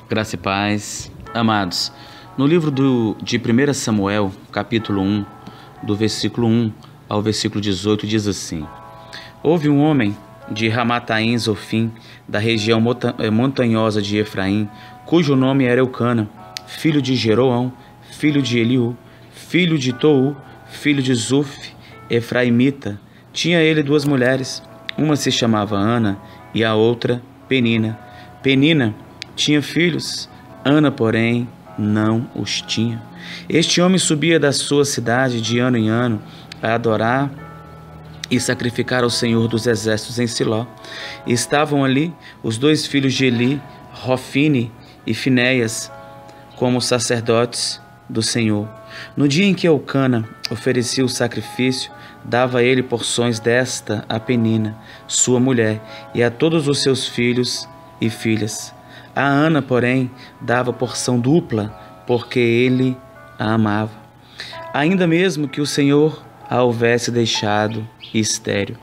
Graça e paz. Amados, no livro de 1 Samuel, capítulo 1, do versículo 1 ao versículo 18, diz assim: Houve um homem de Ramataim Zofim, da região montanhosa de Efraim, cujo nome era Eucana, filho de Jeroão, filho de Eliú, filho de Tou, filho de Zuf, efraimita. Tinha ele duas mulheres, uma se chamava Ana e a outra Penina. Penina tinha filhos, Ana, porém, não os tinha. Este homem subia da sua cidade de ano em ano a adorar e sacrificar ao Senhor dos Exércitos em Siló. E estavam ali os dois filhos de Eli, Rofine e Finéias, como sacerdotes do Senhor. No dia em que Eucana oferecia o sacrifício, dava ele porções desta a Penina, sua mulher, e a todos os seus filhos e filhas. A Ana, porém, dava porção dupla, porque ele a amava, ainda mesmo que o Senhor a houvesse deixado estéril.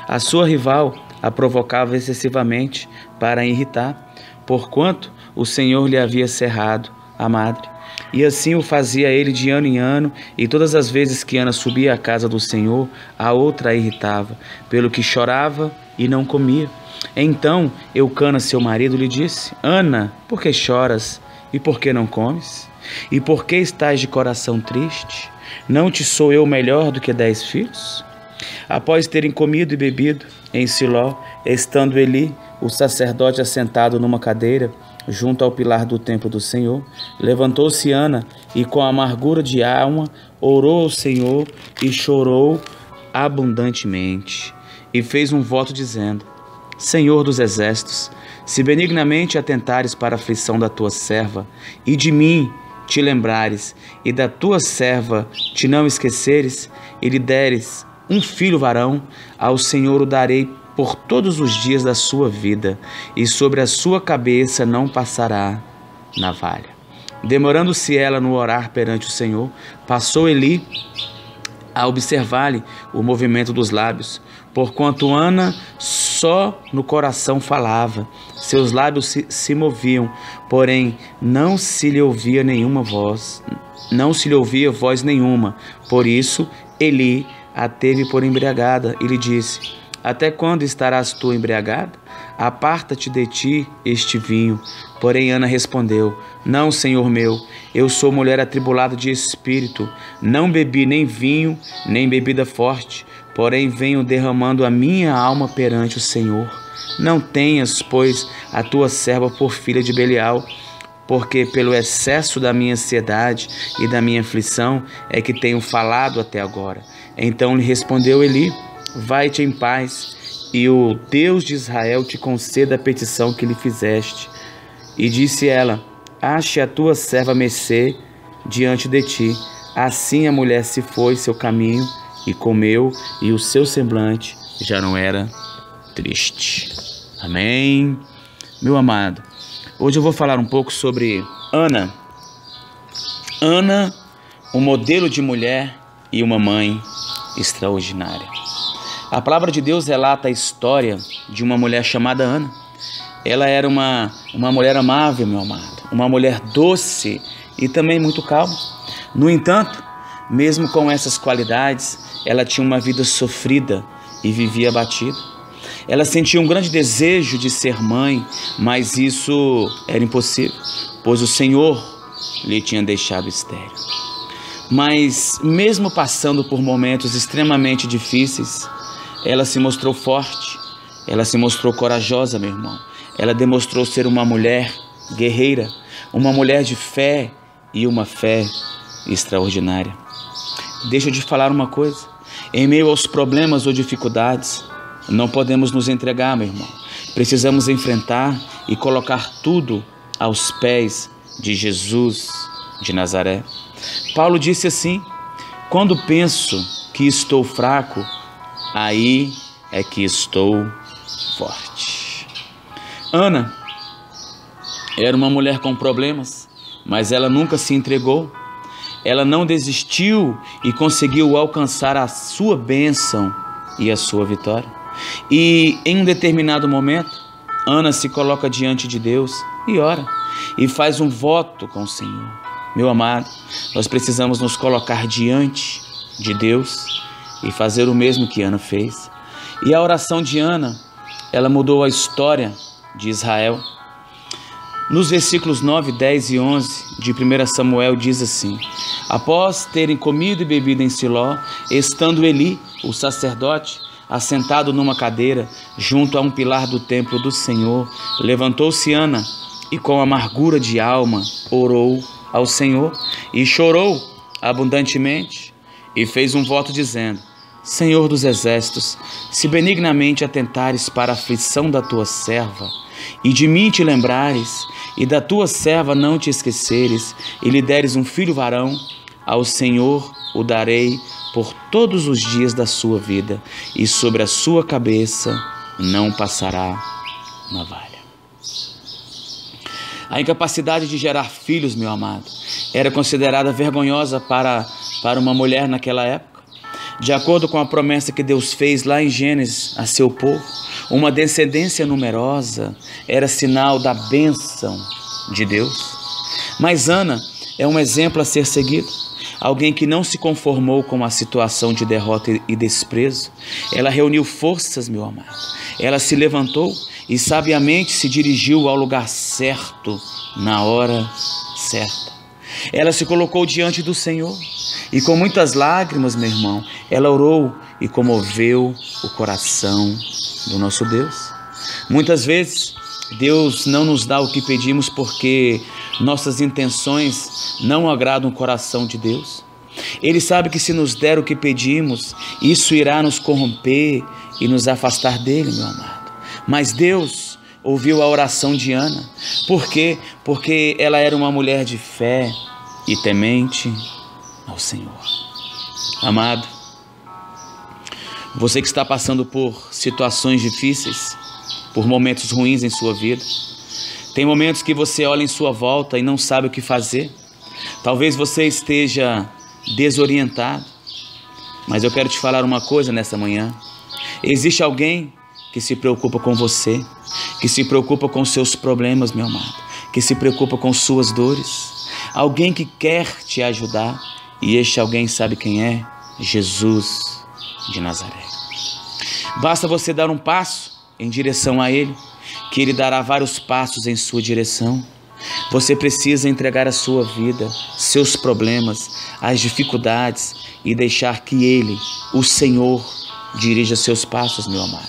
A sua rival a provocava excessivamente para a irritar, porquanto o Senhor lhe havia cerrado a madre. E assim o fazia ele de ano em ano, e todas as vezes que Ana subia à casa do Senhor, a outra a irritava, pelo que chorava e não comia. Então Eucana, seu marido, lhe disse: Ana, por que choras e por que não comes? E por que estás de coração triste? Não te sou eu melhor do que 10 filhos? Após terem comido e bebido em Siló, estando Eli, o sacerdote, assentado numa cadeira junto ao pilar do templo do Senhor, levantou-se Ana e com amargura de alma orou ao Senhor e chorou abundantemente, e fez um voto dizendo: Senhor dos exércitos, se benignamente atentares para a aflição da tua serva, e de mim te lembrares, e da tua serva te não esqueceres, e lhe deres um filho varão, ao Senhor o darei por todos os dias da sua vida, e sobre a sua cabeça não passará navalha. Demorando-se ela no orar perante o Senhor, passou Eli a observar-lhe o movimento dos lábios, porquanto Ana só no coração falava, seus lábios se moviam, porém não se lhe ouvia voz nenhuma. Por isso Eli a teve por embriagada e lhe disse: Até quando estarás tu embriagada? Aparta-te de ti este vinho. Porém Ana respondeu: Não, Senhor meu, eu sou mulher atribulada de espírito, não bebi nem vinho, nem bebida forte, porém venho derramando a minha alma perante o Senhor. Não tenhas, pois, a tua serva por filha de Belial, porque pelo excesso da minha ansiedade e da minha aflição é que tenho falado até agora. Então lhe respondeu Eli: Vai-te em paz, e o Deus de Israel te conceda a petição que lhe fizeste. E disse ela: Ache a tua serva mercê diante de ti. Assim a mulher se foi seu caminho e comeu, e o seu semblante já não era triste. Amém. Meu amado, hoje eu vou falar um pouco sobre Ana. Ana, um modelo de mulher e uma mãe extraordinária. A palavra de Deus relata a história de uma mulher chamada Ana. Ela era uma mulher amável, meu amado, uma mulher doce e também muito calma. No entanto, mesmo com essas qualidades, ela tinha uma vida sofrida e vivia abatida. Ela sentia um grande desejo de ser mãe, mas isso era impossível, pois o Senhor lhe tinha deixado estéril. Mas mesmo passando por momentos extremamente difíceis, ela se mostrou forte, ela se mostrou corajosa, meu irmão. Ela demonstrou ser uma mulher guerreira, uma mulher de fé e uma fé extraordinária. Deixa eu te falar uma coisa: em meio aos problemas ou dificuldades, não podemos nos entregar, meu irmão. Precisamos enfrentar e colocar tudo aos pés de Jesus de Nazaré. Paulo disse assim: Quando penso que estou fraco, aí é que estou forte. Ana era uma mulher com problemas, mas ela nunca se entregou. Ela não desistiu e conseguiu alcançar a sua bênção e a sua vitória. E em um determinado momento, Ana se coloca diante de Deus e ora. e faz um voto com o Senhor. Meu amado, nós precisamos nos colocar diante de Deus e fazer o mesmo que Ana fez. E a oração de Ana, ela mudou a história de Israel. Nos versículos 9, 10 e 11 de 1 Samuel diz assim: após terem comido e bebido em Siló, estando Eli, o sacerdote, assentado numa cadeira junto a um pilar do templo do Senhor, levantou-se Ana e com amargura de alma orou ao Senhor e chorou abundantemente e fez um voto dizendo: Senhor dos exércitos, se benignamente atentares para a aflição da tua serva e de mim te lembrares e da tua serva não te esqueceres e lhe deres um filho varão, ao Senhor o darei por todos os dias da sua vida, e sobre a sua cabeça não passará navalha. A incapacidade de gerar filhos, meu amado, era considerada vergonhosa para uma mulher naquela época. De acordo com a promessa que Deus fez lá em Gênesis a seu povo, uma descendência numerosa era sinal da bênção de Deus. Mas Ana é um exemplo a ser seguido. Alguém que não se conformou com a situação de derrota e desprezo. Ela reuniu forças, meu amado. Ela se levantou e sabiamente se dirigiu ao lugar certo, na hora certa. Ela se colocou diante do Senhor e com muitas lágrimas, meu irmão, ela orou e comoveu o coração do nosso Deus. Muitas vezes, Deus não nos dá o que pedimos porque nossas intenções não agradam o coração de Deus. Ele sabe que se nos der o que pedimos, isso irá nos corromper e nos afastar dele, meu amado. Mas Deus ouviu a oração de Ana. Por quê? Porque ela era uma mulher de fé e temente ao Senhor. Amado, você que está passando por situações difíceis, por momentos ruins em sua vida, tem momentos que você olha em sua volta e não sabe o que fazer. Talvez você esteja desorientado, mas eu quero te falar uma coisa nessa manhã. Existe alguém que se preocupa com você, que se preocupa com seus problemas, meu amado, que se preocupa com suas dores. Alguém que quer te ajudar, e este alguém sabe quem é? Jesus de Nazaré. Basta você dar um passo em direção a Ele, que Ele dará vários passos em sua direção. Você precisa entregar a sua vida, seus problemas, as dificuldades e deixar que Ele, o Senhor, dirija seus passos, meu amado.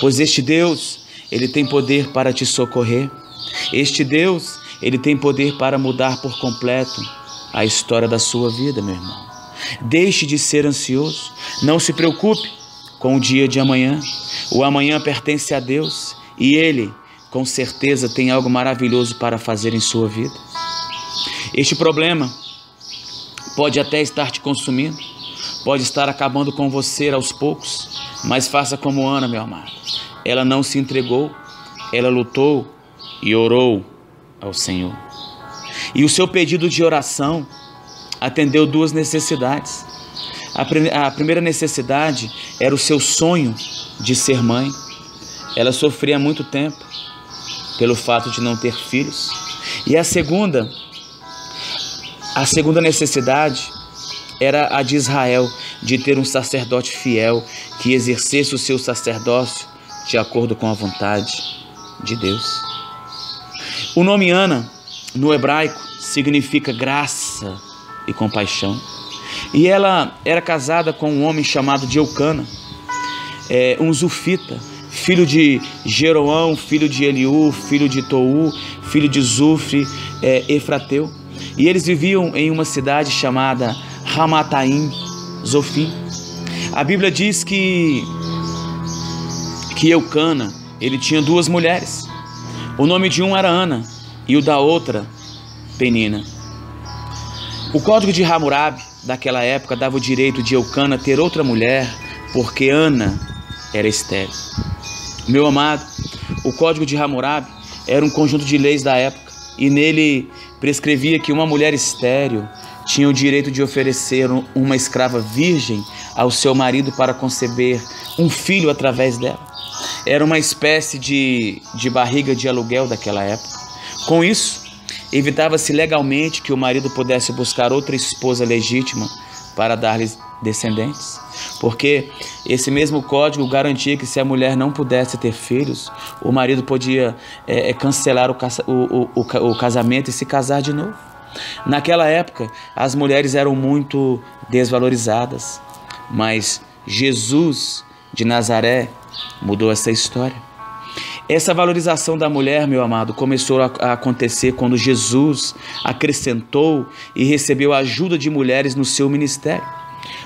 Pois este Deus, Ele tem poder para te socorrer. Este Deus, Ele tem poder para mudar por completo a história da sua vida, meu irmão. Deixe de ser ansioso. Não se preocupe com o dia de amanhã. O amanhã pertence a Deus e Ele, com certeza, tem algo maravilhoso para fazer em sua vida. Este problema pode até estar te consumindo, pode estar acabando com você aos poucos, mas faça como Ana, meu amado. Ela não se entregou, ela lutou e orou ao Senhor. E o seu pedido de oração atendeu duas necessidades. A primeira necessidade era o seu sonho de ser mãe. Ela sofria há muito tempo pelo fato de não ter filhos. E a segunda necessidade era a de Israel, de ter um sacerdote fiel que exercesse o seu sacerdócio de acordo com a vontade de Deus. O nome Ana, no hebraico, significa graça e compaixão. E ela era casada com um homem chamado de Eucana, um zufita, filho de Jeroão, filho de Eliú, filho de Tou, filho de Zufre, Efrateu. E eles viviam em uma cidade chamada Ramataim, Zofim. A Bíblia diz que Eucana, ele tinha duas mulheres. O nome de um era Ana e o da outra, Penina. O código de Hammurabi daquela época dava o direito de Eucana ter outra mulher, porque Ana era estéril. Meu amado, o código de Hammurabi era um conjunto de leis da época e nele prescrevia que uma mulher estéril tinha o direito de oferecer uma escrava virgem ao seu marido para conceber um filho através dela. Era uma espécie de barriga de aluguel daquela época. Com isso, Evitava-se legalmente que o marido pudesse buscar outra esposa legítima para dar-lhes descendentes, porque esse mesmo código garantia que se a mulher não pudesse ter filhos, o marido podia cancelar o casamento e se casar de novo. Naquela época, as mulheres eram muito desvalorizadas, mas Jesus de Nazaré mudou essa história. Essa valorização da mulher, meu amado, começou a acontecer quando Jesus acrescentou e recebeu a ajuda de mulheres no seu ministério.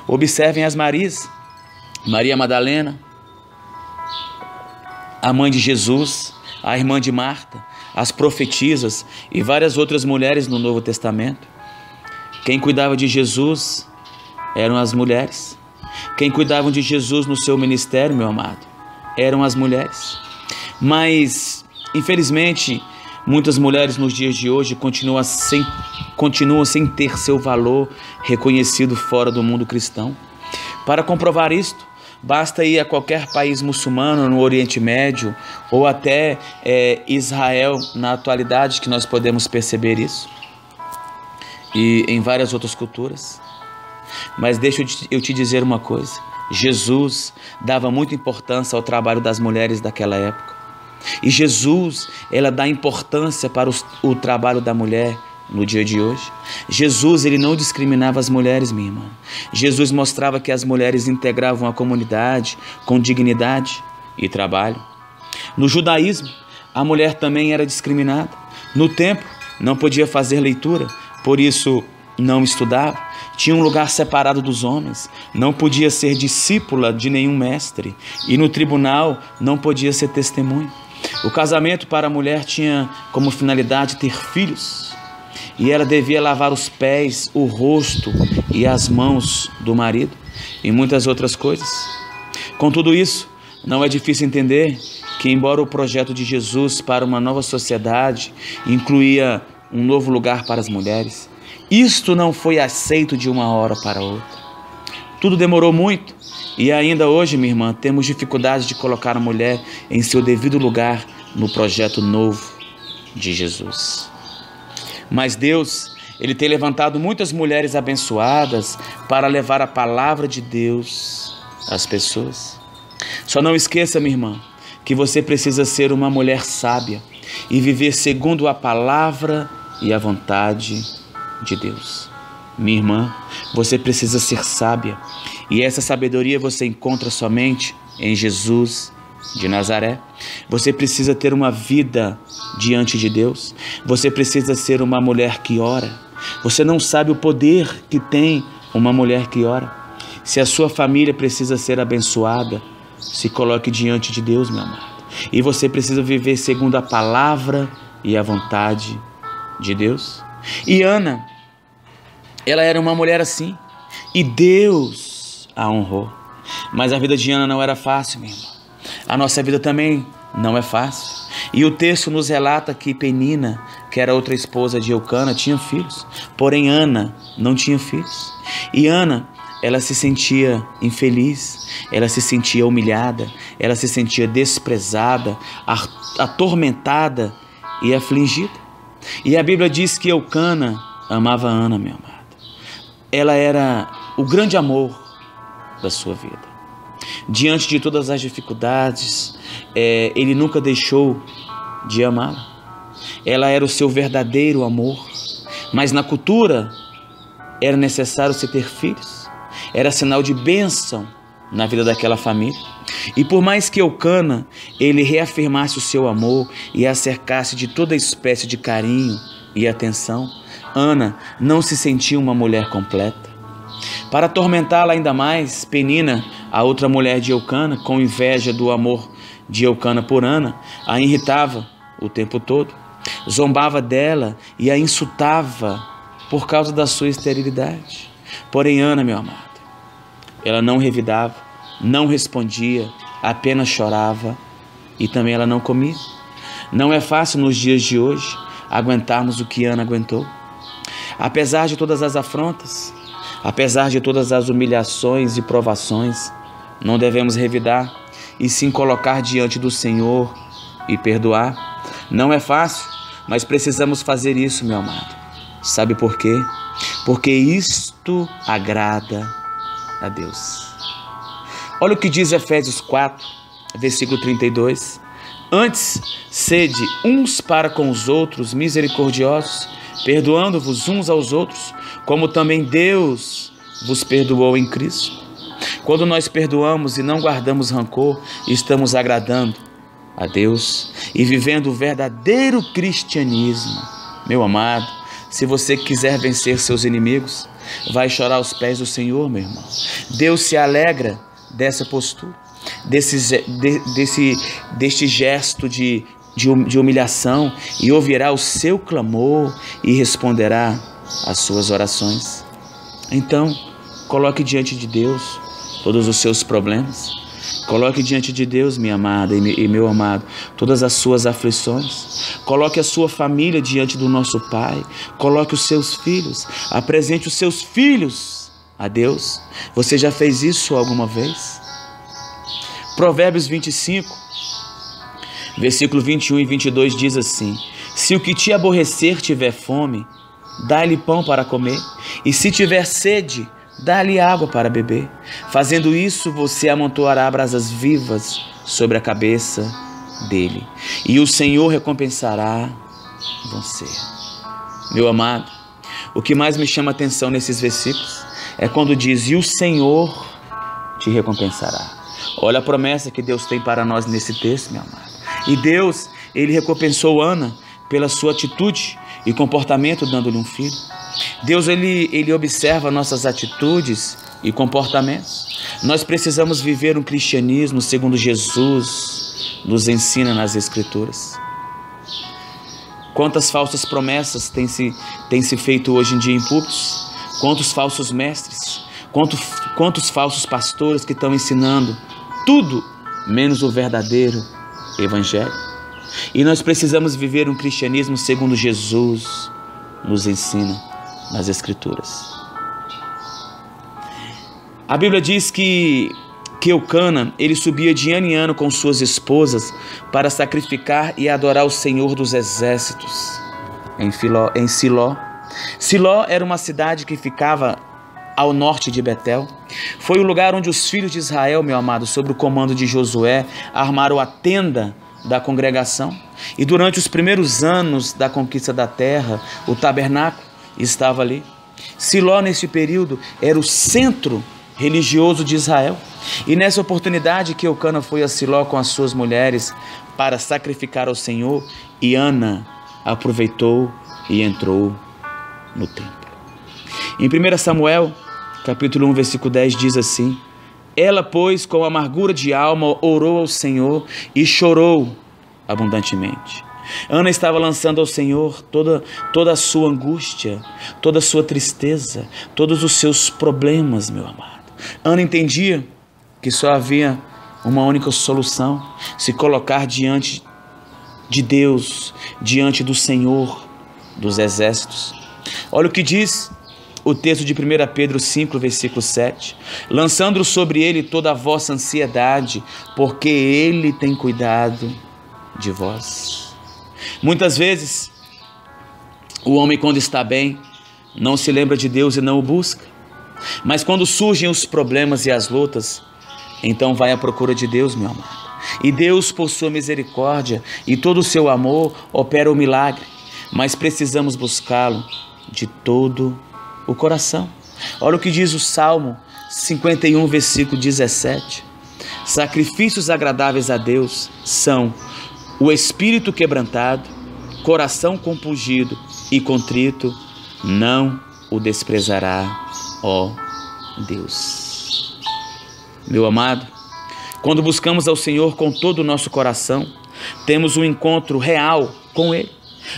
Observem as Marias: Maria Madalena, a mãe de Jesus, a irmã de Marta, as profetisas e várias outras mulheres no Novo Testamento. Quem cuidava de Jesus eram as mulheres. Quem cuidava de Jesus no seu ministério, meu amado, eram as mulheres. Mas, infelizmente, muitas mulheres nos dias de hoje continuam sem ter seu valor reconhecido fora do mundo cristão. Para comprovar isto, basta ir a qualquer país muçulmano no Oriente Médio ou até Israel na atualidade, que nós podemos perceber isso, e em várias outras culturas. Mas deixa eu te dizer uma coisa: Jesus dava muita importância ao trabalho das mulheres daquela época. E Jesus, ela dá importância para o trabalho da mulher no dia de hoje. Jesus, ele não discriminava as mulheres, minha irmã. Jesus mostrava que as mulheres integravam a comunidade com dignidade e trabalho. No judaísmo, a mulher também era discriminada. No templo, não podia fazer leitura, por isso não estudava. Tinha um lugar separado dos homens, não podia ser discípula de nenhum mestre, e no tribunal não podia ser testemunha. O casamento para a mulher tinha como finalidade ter filhos, e ela devia lavar os pés, o rosto e as mãos do marido, e muitas outras coisas. Com tudo isso, não é difícil entender que, embora o projeto de Jesus para uma nova sociedade incluía um novo lugar para as mulheres, isto não foi aceito de uma hora para outra. Tudo demorou muito, e ainda hoje, minha irmã, temos dificuldade de colocar a mulher em seu devido lugar no projeto novo de Jesus. Mas Deus, ele tem levantado muitas mulheres abençoadas para levar a palavra de Deus às pessoas. Só não esqueça, minha irmã, que você precisa ser uma mulher sábia e viver segundo a palavra e a vontade de Deus. Minha irmã, você precisa ser sábia, e essa sabedoria você encontra somente em Jesus de Nazaré. Você precisa ter uma vida diante de Deus. Você precisa ser uma mulher que ora. Você não sabe o poder que tem uma mulher que ora. Se a sua família precisa ser abençoada, se coloque diante de Deus, meu amado. E você precisa viver segundo a palavra e a vontade de Deus. E Ana, ela era uma mulher assim, e Deus a honrou. Mas a vida de Ana não era fácil, meu irmão. A nossa vida também não é fácil. E o texto nos relata que Penina, que era outra esposa de Eucana, tinha filhos. Porém, Ana não tinha filhos. E Ana, ela se sentia infeliz, ela se sentia humilhada, ela se sentia desprezada, atormentada e afligida. E a Bíblia diz que Eucana amava Ana, meu amado. Ela era o grande amor da sua vida. Diante de todas as dificuldades, ele nunca deixou de amá-la. Ela era o seu verdadeiro amor. Mas na cultura, era necessário se ter filhos. Era sinal de bênção na vida daquela família. E por mais que Eucana, ele reafirmasse o seu amor e a cercasse de toda espécie de carinho e atenção, Ana não se sentia uma mulher completa. Para atormentá-la ainda mais, Penina, a outra mulher de Eucana, com inveja do amor de Eucana por Ana, a irritava o tempo todo, zombava dela e a insultava por causa da sua esterilidade. Porém, Ana, meu amado, ela não revidava, não respondia, apenas chorava, e também ela não comia. Não é fácil nos dias de hoje aguentarmos o que Ana aguentou. Apesar de todas as afrontas, apesar de todas as humilhações e provações, não devemos revidar e sim colocar diante do Senhor e perdoar. Não é fácil, mas precisamos fazer isso, meu amado. Sabe por quê? Porque isto agrada a Deus. Olha o que diz Efésios 4, versículo 32. Antes, sede uns para com os outros misericordiosos, perdoando-vos uns aos outros, como também Deus vos perdoou em Cristo. Quando nós perdoamos e não guardamos rancor, estamos agradando a Deus e vivendo o verdadeiro cristianismo. Meu amado, se você quiser vencer seus inimigos, vai chorar aos pés do Senhor, meu irmão. Deus se alegra dessa postura, deste gesto de humilhação, e ouvirá o seu clamor e responderá às suas orações. Então, coloque diante de Deus todos os seus problemas. Coloque diante de Deus, minha amada e meu amado, todas as suas aflições. Coloque a sua família diante do nosso Pai. Coloque os seus filhos. Apresente os seus filhos a Deus. Você já fez isso alguma vez? Provérbios 25, versículo 21 e 22 diz assim: se o que te aborrecer tiver fome, dá-lhe pão para comer, e se tiver sede, dá-lhe água para beber. Fazendo isso, você amontoará brasas vivas sobre a cabeça dele, e o Senhor recompensará você. Meu amado, o que mais me chama a atenção nesses versículos é quando diz: e o Senhor te recompensará. Olha a promessa que Deus tem para nós nesse texto, meu amado. E Deus, Ele recompensou Ana pela sua atitude e comportamento, dando-lhe um filho. Deus, ele observa nossas atitudes e comportamentos. Nós precisamos viver um cristianismo segundo Jesus nos ensina nas Escrituras. Quantas falsas promessas têm se feito hoje em dia em púlpitos? Quantos falsos mestres? Quantos falsos pastores que estão ensinando tudo menos o verdadeiro evangelho? E nós precisamos viver um cristianismo segundo Jesus nos ensina nas Escrituras. A Bíblia diz que Eucana, ele subia de ano em ano com suas esposas para sacrificar e adorar o Senhor dos Exércitos em Siló. Siló era uma cidade que ficava ao norte de Betel. Foi o lugar onde os filhos de Israel, meu amado, sob o comando de Josué, armaram a tenda da congregação. E durante os primeiros anos da conquista da terra, o tabernáculo estava ali. Siló, nesse período, era o centro religioso de Israel. E nessa oportunidade que Eucana foi a Siló com as suas mulheres para sacrificar ao Senhor, e Ana aproveitou e entrou no templo. Em 1 Samuel, capítulo 1, versículo 10, diz assim: ela, pois, com amargura de alma, orou ao Senhor e chorou abundantemente. Ana estava lançando ao Senhor toda a sua angústia, toda a sua tristeza, todos os seus problemas, meu amado. Ana entendia que só havia uma única solução: se colocar diante de Deus, diante do Senhor dos Exércitos. Olha o que diz o texto de 1 Pedro 5, versículo 7. Lançando sobre ele toda a vossa ansiedade, porque ele tem cuidado de vós. Muitas vezes, o homem, quando está bem, não se lembra de Deus e não o busca. Mas quando surgem os problemas e as lutas, então vai à procura de Deus, meu amado. E Deus, por sua misericórdia e todo o seu amor, opera o milagre. Mas precisamos buscá-lo de todo o coração. Olha o que diz o Salmo 51, versículo 17. Sacrifícios agradáveis a Deus são o espírito quebrantado, coração compungido e contrito, não o desprezará, ó Deus. Meu amado, quando buscamos ao Senhor com todo o nosso coração, temos um encontro real com Ele.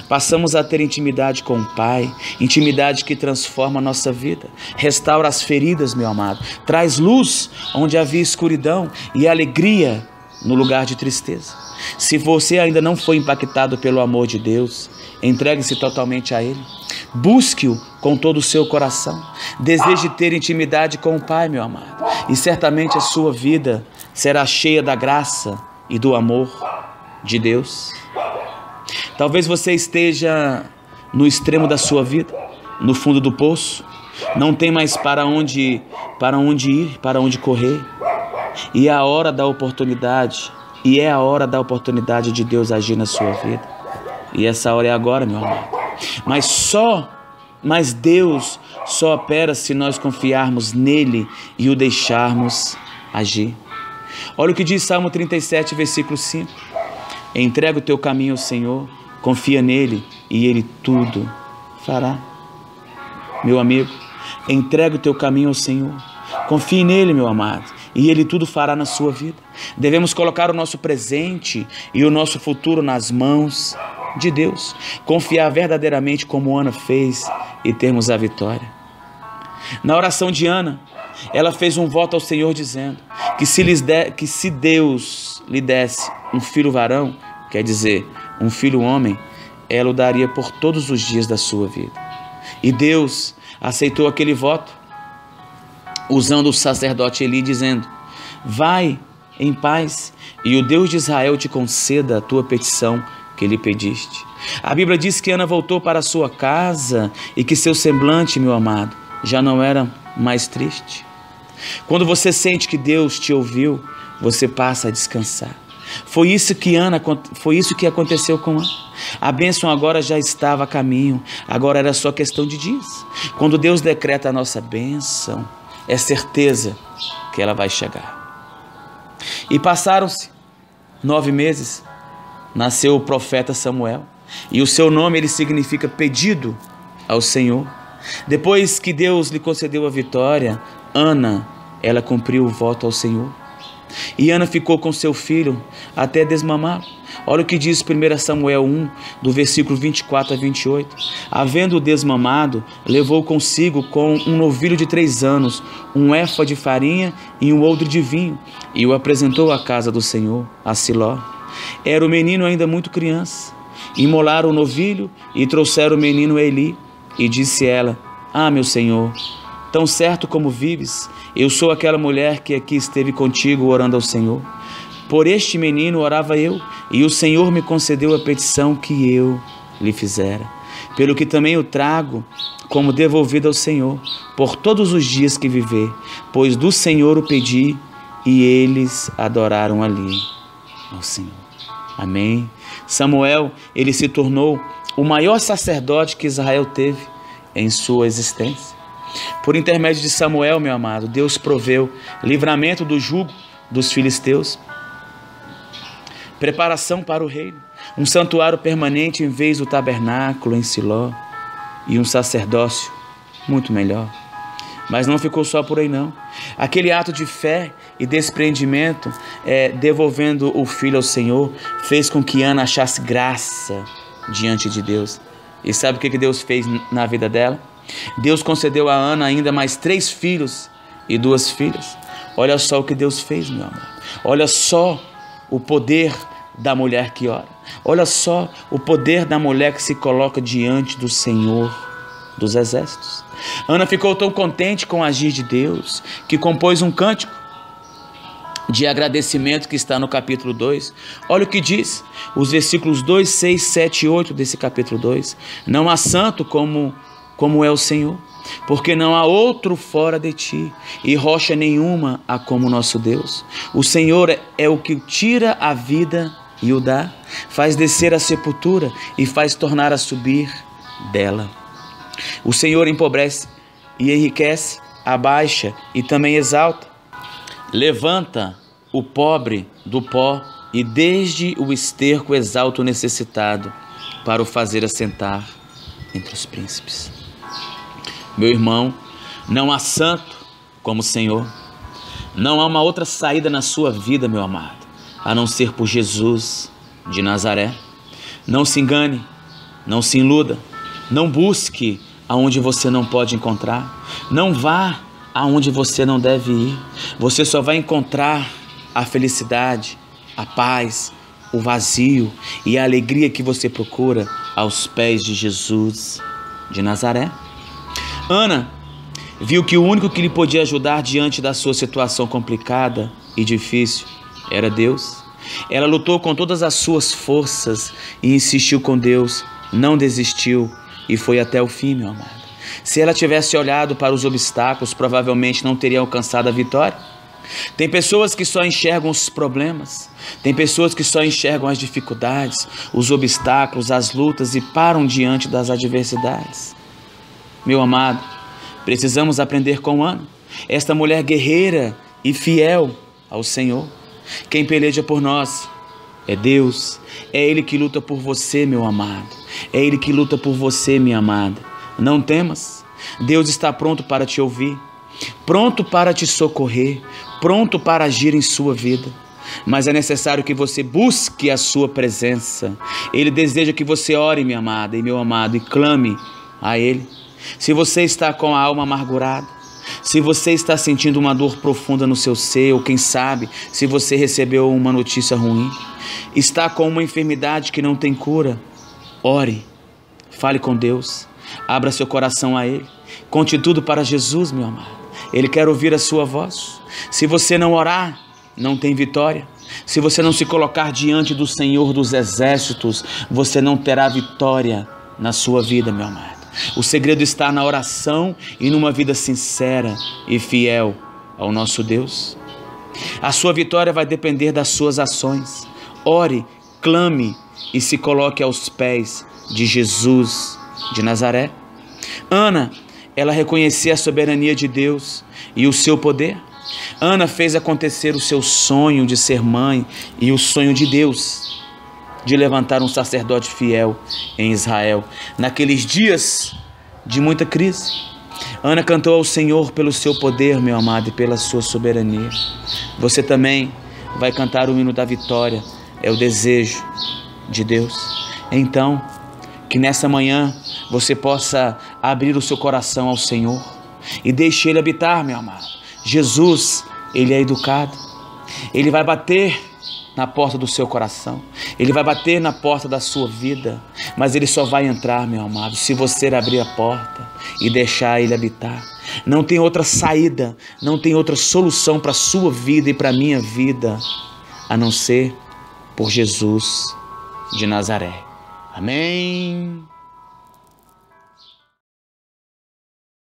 Passamos a ter intimidade com o Pai, intimidade que transforma a nossa vida, restaura as feridas, meu amado, traz luz onde havia escuridão e alegria no lugar de tristeza. Se você ainda não foi impactado pelo amor de Deus, entregue-se totalmente a Ele. Busque-o com todo o seu coração. Deseje ter intimidade com o Pai, meu amado, e certamente a sua vida será cheia da graça e do amor de Deus. Talvez você esteja no extremo da sua vida, no fundo do poço, não tem mais para onde ir, para onde correr. E é a hora da oportunidade, de Deus agir na sua vida. E essa hora é agora, meu amado. Mas Deus só opera se nós confiarmos nele e o deixarmos agir. Olha o que diz Salmo 37, versículo 5. Entrega o teu caminho ao Senhor, confia nele e ele tudo fará. Meu amigo, entrega o teu caminho ao Senhor, confie nele, meu amado, e ele tudo fará na sua vida. Devemos colocar o nosso presente e o nosso futuro nas mãos de Deus, confiar verdadeiramente como Ana fez e termos a vitória. Na oração de Ana, ela fez um voto ao Senhor dizendo que se Deus lhe desse um filho varão, quer dizer, um filho homem, ela o daria por todos os dias da sua vida. E Deus aceitou aquele voto, usando o sacerdote Eli, dizendo: vai em paz e o Deus de Israel te conceda a tua petição que lhe pediste. A Bíblia diz que Ana voltou para a sua casa e que seu semblante, meu amado, já não era mais triste. Quando você sente que Deus te ouviu, você passa a descansar. Foi isso que aconteceu com Ana. A bênção agora já estava a caminho, agora era só questão de dias. Quando Deus decreta a nossa bênção, é certeza que ela vai chegar. E passaram-se 9 meses, nasceu o profeta Samuel, e o seu nome ele significa pedido ao Senhor. Depois que Deus lhe concedeu a vitória, Ana, ela cumpriu o voto ao Senhor. E Ana ficou com seu filho até desmamá-lo. Olha o que diz 1 Samuel 1, do versículo 24 a 28. Havendo-o desmamado, levou consigo com um novilho de 3 anos, um éfa de farinha e um odre de vinho, e o apresentou à casa do Senhor, a Siló. Era o menino ainda muito criança. Imolaram o novilho e trouxeram o menino a Eli. E disse ela: ah, meu senhor, tão certo como vives, eu sou aquela mulher que aqui esteve contigo orando ao Senhor. Por este menino orava eu, e o Senhor me concedeu a petição que eu lhe fizera. Pelo que também o trago como devolvido ao Senhor, por todos os dias que viver, pois do Senhor o pedi, e eles adoraram ali ao Senhor. Amém. Samuel, ele se tornou o maior sacerdote que Israel teve em sua existência. Por intermédio de Samuel, meu amado, Deus proveu livramento do jugo dos filisteus, preparação para o reino, um santuário permanente em vez do tabernáculo em Siló e um sacerdócio muito melhor. Mas não ficou só por aí não. Aquele ato de fé e desprendimento, devolvendo o filho ao Senhor, fez com que Ana achasse graça diante de Deus. E sabe o que Deus fez na vida dela? Deus concedeu a Ana ainda mais 3 filhos e 2 filhas. Olha só o que Deus fez, meu amor. Olha só o poder da mulher que ora. Olha só o poder da mulher que se coloca diante do Senhor dos exércitos. Ana ficou tão contente com o agir de Deus que compôs um cântico de agradecimento que está no capítulo 2. Olha o que diz, os versículos 2, 6, 7 e 8 desse capítulo 2. Não há santo como é o Senhor, porque não há outro fora de ti, e rocha nenhuma há como nosso Deus. O Senhor é o que tira a vida e o dá, faz descer a sepultura e faz tornar a subir dela. O Senhor empobrece e enriquece, abaixa e também exalta. Levanta o pobre do pó e desde o esterco exalta o necessitado, para o fazer assentar entre os príncipes. Meu irmão, não há santo como o Senhor. Não há uma outra saída na sua vida, meu amado, a não ser por Jesus de Nazaré. Não se engane, não se iluda, não busque aonde você não pode encontrar. Não vá aonde você não deve ir. Você só vai encontrar a felicidade, a paz, o vazio e a alegria que você procura aos pés de Jesus de Nazaré. Ana viu que o único que lhe podia ajudar diante da sua situação complicada e difícil era Deus. Ela lutou com todas as suas forças e insistiu com Deus, não desistiu e foi até o fim, meu amado. Se ela tivesse olhado para os obstáculos, provavelmente não teria alcançado a vitória. Tem pessoas que só enxergam os problemas, tem pessoas que só enxergam as dificuldades, os obstáculos, as lutas e param diante das adversidades. Meu amado, precisamos aprender com Ana, esta mulher guerreira e fiel ao Senhor. Quem peleja por nós é Deus, é Ele que luta por você, meu amado, é Ele que luta por você, minha amada. Não temas, Deus está pronto para te ouvir, pronto para te socorrer, pronto para agir em sua vida. Mas é necessário que você busque a sua presença. Ele deseja que você ore, minha amada e meu amado, e clame a Ele. Se você está com a alma amargurada, se você está sentindo uma dor profunda no seu ser, ou quem sabe, se você recebeu uma notícia ruim, está com uma enfermidade que não tem cura, ore, fale com Deus, abra seu coração a Ele, conte tudo para Jesus, meu amado. Ele quer ouvir a sua voz. Se você não orar, não tem vitória. Se você não se colocar diante do Senhor dos Exércitos, você não terá vitória na sua vida, meu amado. O segredo está na oração e numa vida sincera e fiel ao nosso Deus. A sua vitória vai depender das suas ações. Ore, clame e se coloque aos pés de Jesus de Nazaré. Ana, ela reconhecia a soberania de Deus e o seu poder. Ana fez acontecer o seu sonho de ser mãe e o sonho de Deus de levantar um sacerdote fiel em Israel. Naqueles dias de muita crise, Ana cantou ao Senhor pelo seu poder, meu amado, e pela sua soberania. Você também vai cantar o hino da vitória, é o desejo de Deus. Então, que nessa manhã você possa abrir o seu coração ao Senhor e deixe Ele habitar, meu amado. Jesus, Ele é educado, Ele vai bater na porta do seu coração, Ele vai bater na porta da sua vida, mas Ele só vai entrar, meu amado, se você abrir a porta e deixar Ele habitar. Não tem outra saída, não tem outra solução para a sua vida e para a minha vida, a não ser por Jesus de Nazaré. Amém.